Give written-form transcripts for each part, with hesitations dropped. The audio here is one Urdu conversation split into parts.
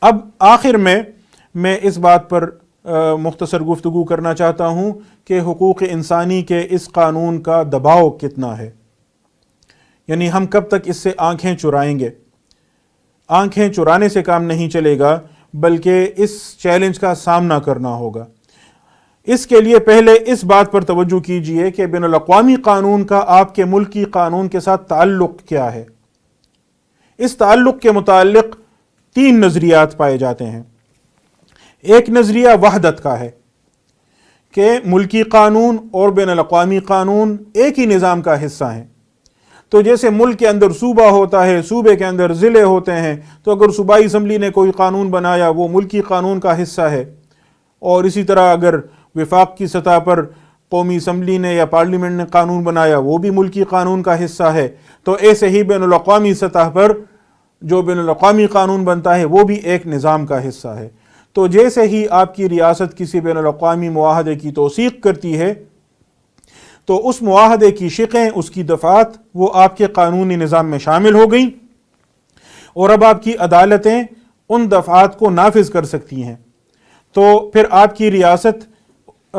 اب آخر میں اس بات پر مختصر گفتگو کرنا چاہتا ہوں کہ حقوق انسانی کے اس قانون کا دباؤ کتنا ہے، یعنی ہم کب تک اس سے آنکھیں چرائیں گے۔ آنکھیں چرانے سے کام نہیں چلے گا، بلکہ اس چیلنج کا سامنا کرنا ہوگا۔ اس کے لیے پہلے اس بات پر توجہ کیجئے کہ بین الاقوامی قانون کا آپ کے ملک کی قانون کے ساتھ تعلق کیا ہے۔ اس تعلق کے متعلق 3 نظریات پائے جاتے ہیں۔ ایک نظریہ وحدت کا ہے کہ ملکی قانون اور بین الاقوامی قانون ایک ہی نظام کا حصہ ہیں۔ تو جیسے ملک کے اندر صوبہ ہوتا ہے، صوبے کے اندر ضلع ہوتے ہیں، تو اگر صوبائی اسمبلی نے کوئی قانون بنایا وہ ملکی قانون کا حصہ ہے، اور اسی طرح اگر وفاق کی سطح پر قومی اسمبلی نے یا پارلیمنٹ نے قانون بنایا وہ بھی ملکی قانون کا حصہ ہے۔ تو ایسے ہی بین الاقوامی سطح پر جو بین الاقوامی قانون بنتا ہے وہ بھی ایک نظام کا حصہ ہے۔ تو جیسے ہی آپ کی ریاست کسی بین الاقوامی معاہدے کی توثیق کرتی ہے تو اس معاہدے کی شقیں، اس کی دفعات وہ آپ کے قانونی نظام میں شامل ہو گئیں، اور اب آپ کی عدالتیں ان دفعات کو نافذ کر سکتی ہیں۔ تو پھر آپ کی ریاست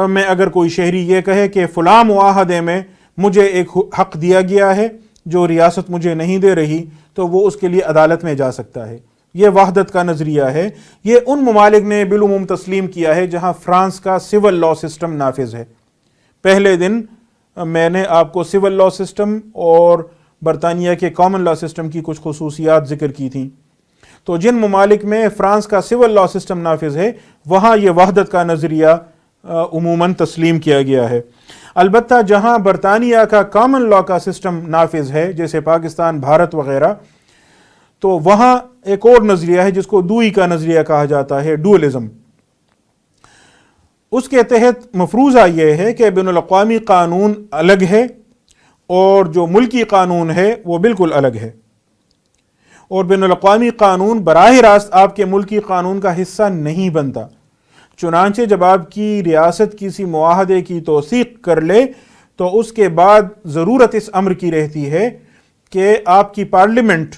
میں اگر کوئی شہری یہ کہے کہ فلاں معاہدے میں مجھے ایک حق دیا گیا ہے جو ریاست مجھے نہیں دے رہی، تو وہ اس کے لیے عدالت میں جا سکتا ہے۔ یہ وحدت کا نظریہ ہے۔ یہ ان ممالک نے بالعموم تسلیم کیا ہے جہاں فرانس کا سول لا سسٹم نافذ ہے۔ پہلے دن میں نے آپ کو سول لا سسٹم اور برطانیہ کے کامن لا سسٹم کی کچھ خصوصیات ذکر کی تھیں۔ تو جن ممالک میں فرانس کا سول لا سسٹم نافذ ہے وہاں یہ وحدت کا نظریہ عموماً تسلیم کیا گیا ہے۔ البتہ جہاں برطانیہ کا کامن لا کا سسٹم نافذ ہے جیسے پاکستان، بھارت وغیرہ، تو وہاں ایک اور نظریہ ہے جس کو دوئی کا نظریہ کہا جاتا ہے، ڈوئلزم۔ اس کے تحت مفروضہ یہ ہے کہ بین الاقوامی قانون الگ ہے اور جو ملکی قانون ہے وہ بالکل الگ ہے، اور بین الاقوامی قانون براہ راست آپ کے ملکی قانون کا حصہ نہیں بنتا۔ چنانچہ جب آپ کی ریاست کسی معاہدے کی توثیق کر لے تو اس کے بعد ضرورت اس امر کی رہتی ہے کہ آپ کی پارلیمنٹ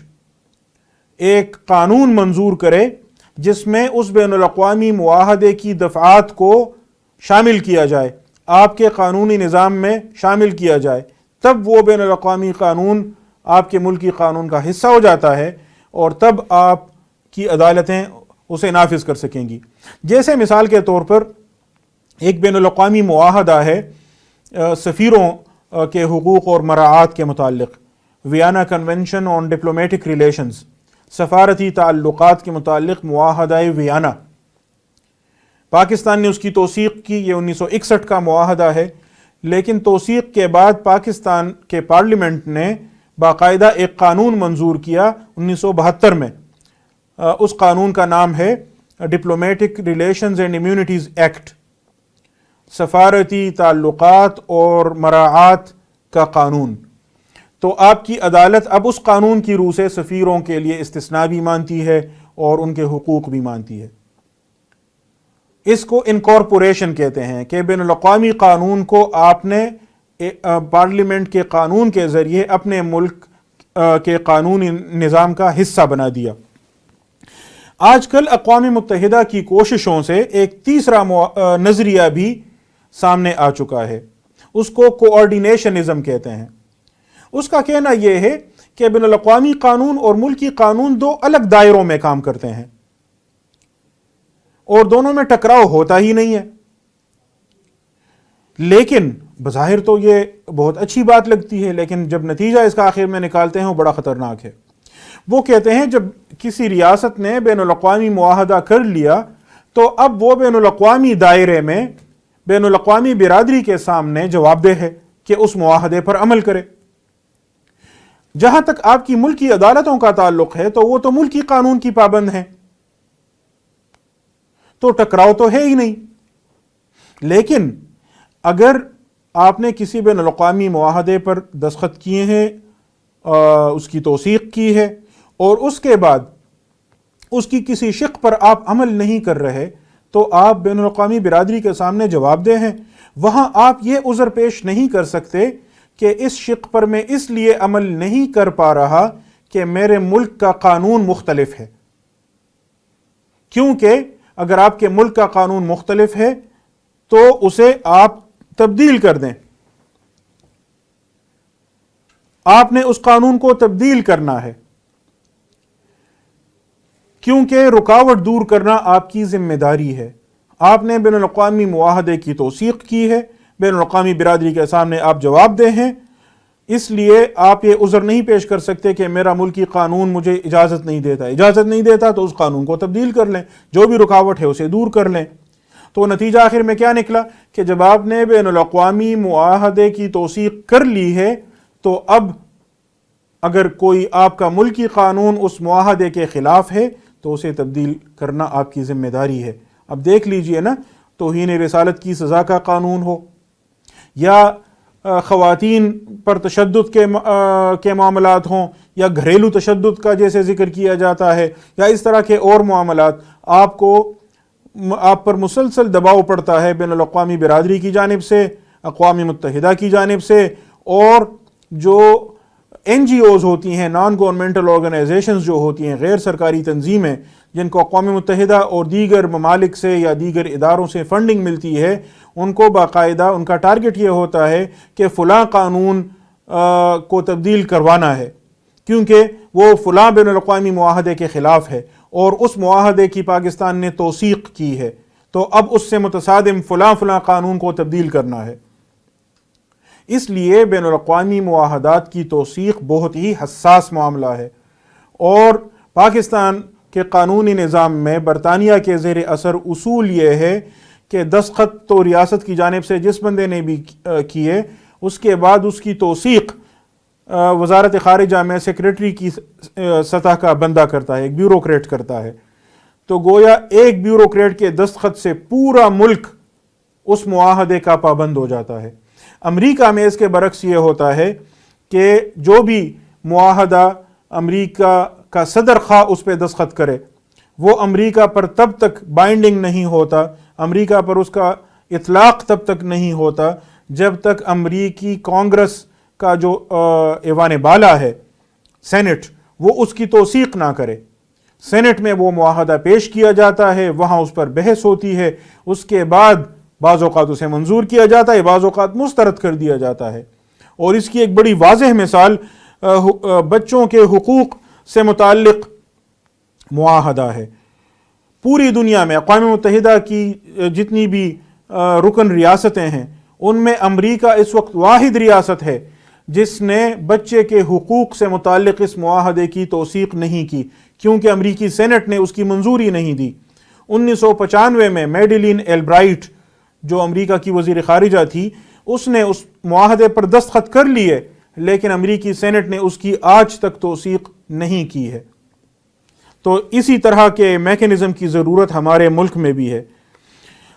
ایک قانون منظور کرے جس میں اس بین الاقوامی معاہدے کی دفعات کو شامل کیا جائے، آپ کے قانونی نظام میں شامل کیا جائے، تب وہ بین الاقوامی قانون آپ کے ملکی قانون کا حصہ ہو جاتا ہے، اور تب آپ کی عدالتیں اسے نافذ کر سکیں گی۔ جیسے مثال کے طور پر ایک بین الاقوامی معاہدہ ہے سفیروں کے حقوق اور مراعات کے متعلق، Vienna convention on diplomatic relations, سفارتی تعلقات کے متعلق معاہدہ ویانا۔ پاکستان نے اس کی توثیق کی، یہ 1961 کا معاہدہ ہے، لیکن توثیق کے بعد پاکستان کے پارلیمنٹ نے باقاعدہ ایک قانون منظور کیا 1972 میں۔ اس قانون کا نام ہے diplomatic relations and immunities act, سفارتی تعلقات اور مراعات کا قانون۔ تو آپ کی عدالت اب اس قانون کی روح سے سفیروں کے لیے استثناء بھی مانتی ہے اور ان کے حقوق بھی مانتی ہے۔ اس کو انکارپوریشن کہتے ہیں کہ بین الاقوامی قانون کو آپ نے پارلیمنٹ کے قانون کے ذریعے اپنے ملک کے قانونی نظام کا حصہ بنا دیا۔ آج کل اقوام متحدہ کی کوششوں سے ایک تیسرا نظریہ بھی سامنے آ چکا ہے، اس کو کوآرڈینیشنزم کہتے ہیں۔ اس کا کہنا یہ ہے کہ بین الاقوامی قانون اور ملکی قانون دو الگ دائروں میں کام کرتے ہیں اور دونوں میں ٹکراؤ ہوتا ہی نہیں ہے۔ لیکن بظاہر تو یہ بہت اچھی بات لگتی ہے، لیکن جب نتیجہ اس کا آخر میں نکالتے ہیں وہ بڑا خطرناک ہے۔ وہ کہتے ہیں جب کسی ریاست نے بین الاقوامی معاہدہ کر لیا تو اب وہ بین الاقوامی دائرے میں بین الاقوامی برادری کے سامنے جواب دہ ہے کہ اس معاہدے پر عمل کرے۔ جہاں تک آپ کی ملکی عدالتوں کا تعلق ہے تو وہ تو ملکی قانون کی پابند ہیں، تو ٹکراؤ تو ہے ہی نہیں۔ لیکن اگر آپ نے کسی بین الاقوامی معاہدے پر دستخط کیے ہیں، اس کی توثیق کی ہے، اور اس کے بعد اس کی کسی شق پر آپ عمل نہیں کر رہے تو آپ بین الاقوامی برادری کے سامنے جواب دہ ہیں۔ وہاں آپ یہ عذر پیش نہیں کر سکتے کہ اس شق پر میں اس لیے عمل نہیں کر پا رہا کہ میرے ملک کا قانون مختلف ہے۔ کیونکہ اگر آپ کے ملک کا قانون مختلف ہے تو اسے آپ تبدیل کر دیں، آپ نے اس قانون کو تبدیل کرنا ہے، کیونکہ رکاوٹ دور کرنا آپ کی ذمہ داری ہے۔ آپ نے بین الاقوامی معاہدے کی توثیق کی ہے، بین الاقوامی برادری کے سامنے آپ جواب دہ ہیں، اس لیے آپ یہ عذر نہیں پیش کر سکتے کہ میرا ملکی قانون مجھے اجازت نہیں دیتا تو اس قانون کو تبدیل کر لیں، جو بھی رکاوٹ ہے اسے دور کر لیں۔ تو نتیجہ آخر میں کیا نکلا کہ جب آپ نے بین الاقوامی معاہدے کی توثیق کر لی ہے تو اب اگر کوئی آپ کا ملکی قانون اس معاہدے کے خلاف ہے تو اسے تبدیل کرنا آپ کی ذمہ داری ہے۔ اب دیکھ لیجئے نا، توہین رسالت کی سزا کا قانون ہو، یا خواتین پر تشدد کے معاملات ہوں، یا گھریلو تشدد کا جیسے ذکر کیا جاتا ہے، یا اس طرح کے اور معاملات، آپ پر مسلسل دباؤ پڑتا ہے بین الاقوامی برادری کی جانب سے، اقوام متحدہ کی جانب سے، اور جو NGOs ہوتی ہیں، نان گورنمنٹل آرگنائزیشنز جو ہوتی ہیں، غیر سرکاری تنظیمیں جن کو اقوام متحدہ اور دیگر ممالک سے یا دیگر اداروں سے فنڈنگ ملتی ہے، ان کو باقاعدہ ان کا ٹارگٹ یہ ہوتا ہے کہ فلاں قانون کو تبدیل کروانا ہے کیونکہ وہ فلاں بین الاقوامی معاہدے کے خلاف ہے اور اس معاہدے کی پاکستان نے توثیق کی ہے، تو اب اس سے متصادم فلاں قانون کو تبدیل کرنا ہے۔ اس لیے بین الاقوامی معاہدات کی توثیق بہت ہی حساس معاملہ ہے، اور پاکستان کے قانونی نظام میں برطانیہ کے زیر اثر اصول یہ ہے کہ دستخط تو ریاست کی جانب سے جس بندے نے بھی کیے، اس کے بعد اس کی توثیق وزارت خارجہ میں سیکریٹری کی سطح کا بندہ کرتا ہے، ایک بیوروکریٹ کرتا ہے۔ تو گویا ایک بیوروکریٹ کے دستخط سے پورا ملک اس معاہدے کا پابند ہو جاتا ہے۔ امریکہ میں اس کے برعکس یہ ہوتا ہے کہ جو بھی معاہدہ امریکہ کا صدر خواہ اس پہ دستخط کرے، وہ امریکہ پر تب تک بائنڈنگ نہیں ہوتا، امریکہ پر اس کا اطلاق تب تک نہیں ہوتا جب تک امریکی کانگریس کا جو ایوان بالا ہے، سینٹ، وہ اس کی توثیق نہ کرے۔ سینٹ میں وہ معاہدہ پیش کیا جاتا ہے، وہاں اس پر بحث ہوتی ہے، اس کے بعد بعض اوقات اسے منظور کیا جاتا ہے، بعض اوقات مسترد کر دیا جاتا ہے۔ اور اس کی ایک بڑی واضح مثال بچوں کے حقوق سے متعلق معاہدہ ہے۔ پوری دنیا میں اقوام متحدہ کی جتنی بھی رکن ریاستیں ہیں، ان میں امریکہ اس وقت واحد ریاست ہے جس نے بچے کے حقوق سے متعلق اس معاہدے کی توثیق نہیں کی، کیونکہ امریکی سینٹ نے اس کی منظوری نہیں دی۔ 1995 میں میڈیلین البرائٹ جو امریکہ کی وزیر خارجہ تھی، اس نے اس معاہدے پر دستخط کر لیے، لیکن امریکی سینٹ نے اس کی آج تک توثیق نہیں کی ہے۔ تو اسی طرح کے میکینزم کی ضرورت ہمارے ملک میں بھی ہے۔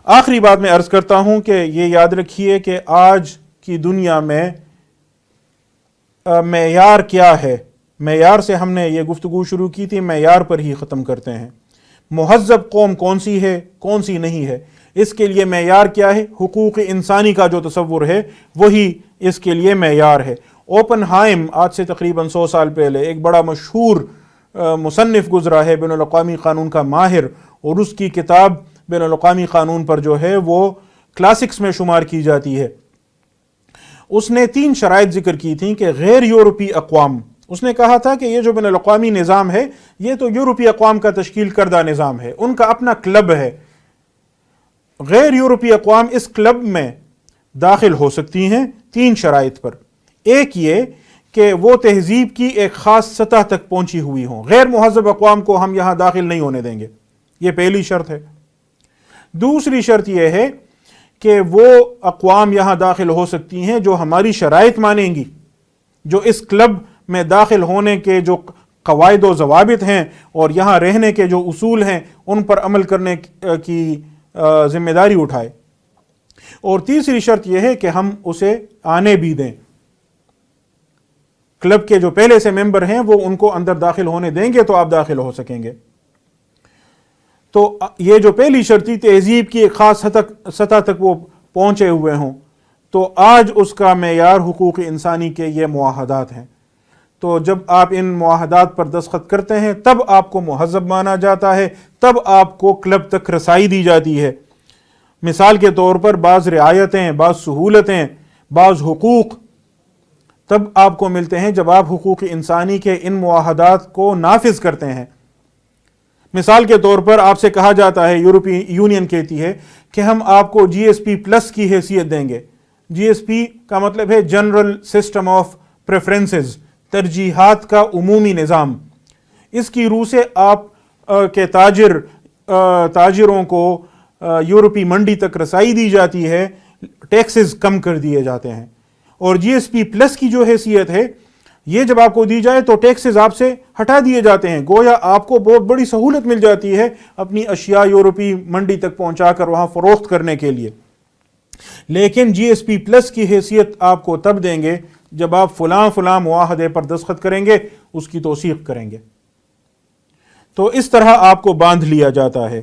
آخری بات میں عرض کرتا ہوں کہ یہ یاد رکھیے کہ آج کی دنیا میں معیار کیا ہے، معیار سے ہم نے یہ گفتگو شروع کی تھی، معیار پر ہی ختم کرتے ہیں۔ مہذب قوم کون سی ہے، کون سی نہیں ہے، اس کے لیے معیار کیا ہے؟ حقوق انسانی کا جو تصور ہے وہی اس کے لیے معیار ہے۔ اوپن ہائم آج سے تقریباً 100 سال پہلے ایک بڑا مشہور مصنف گزرا ہے، بین الاقوامی قانون کا ماہر، اور اس کی کتاب بین الاقوامی قانون پر جو ہے وہ کلاسکس میں شمار کی جاتی ہے۔ اس نے 3 شرائط ذکر کی تھیں کہ غیر یورپی اقوام، اس نے کہا تھا کہ یہ جو بین الاقوامی نظام ہے یہ تو یورپی اقوام کا تشکیل کردہ نظام ہے، ان کا اپنا کلب ہے، غیر یورپی اقوام اس کلب میں داخل ہو سکتی ہیں 3 شرائط پر۔ ایک یہ کہ وہ تہذیب کی ایک خاص سطح تک پہنچی ہوئی ہوں، غیر مہذب اقوام کو ہم یہاں داخل نہیں ہونے دیں گے، یہ پہلی شرط ہے۔ دوسری شرط یہ ہے کہ وہ اقوام یہاں داخل ہو سکتی ہیں جو ہماری شرائط مانیں گی، جو اس کلب میں داخل ہونے کے جو قواعد و ضوابط ہیں اور یہاں رہنے کے جو اصول ہیں ان پر عمل کرنے کی ذمہ داری اٹھائے۔ اور تیسری شرط یہ ہے کہ ہم اسے آنے بھی دیں، کلب کے جو پہلے سے ممبر ہیں وہ ان کو اندر داخل ہونے دیں گے تو آپ داخل ہو سکیں گے۔ تو یہ جو پہلی شرطی تہذیب کی ایک خاص سطح تک وہ پہنچے ہوئے ہوں، تو آج اس کا معیار حقوق انسانی کے یہ معاہدات ہیں۔ تو جب آپ ان معاہدات پر دستخط کرتے ہیں تب آپ کو مہذب مانا جاتا ہے، تب آپ کو کلب تک رسائی دی جاتی ہے۔ مثال کے طور پر بعض رعایتیں، بعض سہولتیں، بعض حقوق تب آپ کو ملتے ہیں جب آپ حقوق انسانی کے ان معاہدات کو نافذ کرتے ہیں۔ مثال کے طور پر آپ سے کہا جاتا ہے، یورپی یونین کہتی ہے کہ ہم آپ کو جی ایس پی پلس کی حیثیت دیں گے۔ جی ایس پی کا مطلب ہے جنرل سسٹم آف پریفرنسز، ترجیحات کا عمومی نظام۔ اس کی روح سے آپ کے تاجروں کو یورپی منڈی تک رسائی دی جاتی ہے، ٹیکسز کم کر دیے جاتے ہیں۔ اور جی ایس پی پلس کی جو حیثیت ہے، یہ جب آپ کو دی جائے تو ٹیکسز آپ سے ہٹا دیے جاتے ہیں، گویا آپ کو بہت بڑی سہولت مل جاتی ہے اپنی اشیاء یورپی منڈی تک پہنچا کر وہاں فروخت کرنے کے لیے۔ لیکن جی ایس پی پلس کی حیثیت آپ کو تب دیں گے جب آپ فلاں فلاں معاہدے پر دستخط کریں گے، اس کی توثیق کریں گے۔ تو اس طرح آپ کو باندھ لیا جاتا ہے۔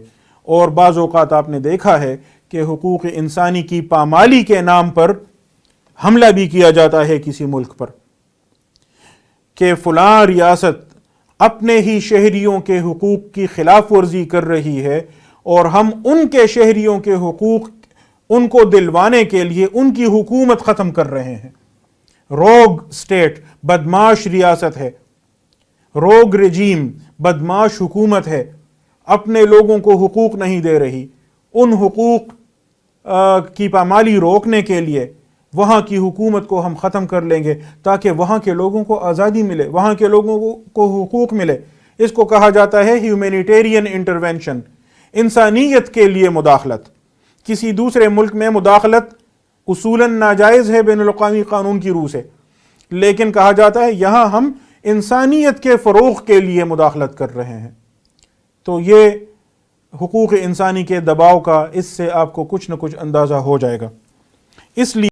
اور بعض اوقات آپ نے دیکھا ہے کہ حقوق انسانی کی پامالی کے نام پر حملہ بھی کیا جاتا ہے کسی ملک پر، کہ فلاں ریاست اپنے ہی شہریوں کے حقوق کی خلاف ورزی کر رہی ہے اور ہم ان کے شہریوں کے حقوق ان کو دلوانے کے لیے ان کی حکومت ختم کر رہے ہیں۔ روگ سٹیٹ، بدماش ریاست ہے، روگ رجیم، بدماش حکومت ہے، اپنے لوگوں کو حقوق نہیں دے رہی۔ ان حقوق کی پامالی روکنے کے لیے وہاں کی حکومت کو ہم ختم کر لیں گے تاکہ وہاں کے لوگوں کو آزادی ملے، وہاں کے لوگوں کو حقوق ملے۔ اس کو کہا جاتا ہے ہیومینیٹیرین انٹرونشن، انسانیت کے لیے مداخلت۔ کسی دوسرے ملک میں مداخلت اصولاً ناجائز ہے بین الاقوامی قانون کی روح سے، لیکن کہا جاتا ہے یہاں ہم انسانیت کے فروغ کے لیے مداخلت کر رہے ہیں۔ تو یہ حقوق انسانی کے دباؤ کا اس سے آپ کو کچھ نہ کچھ اندازہ ہو جائے گا۔ اس لیے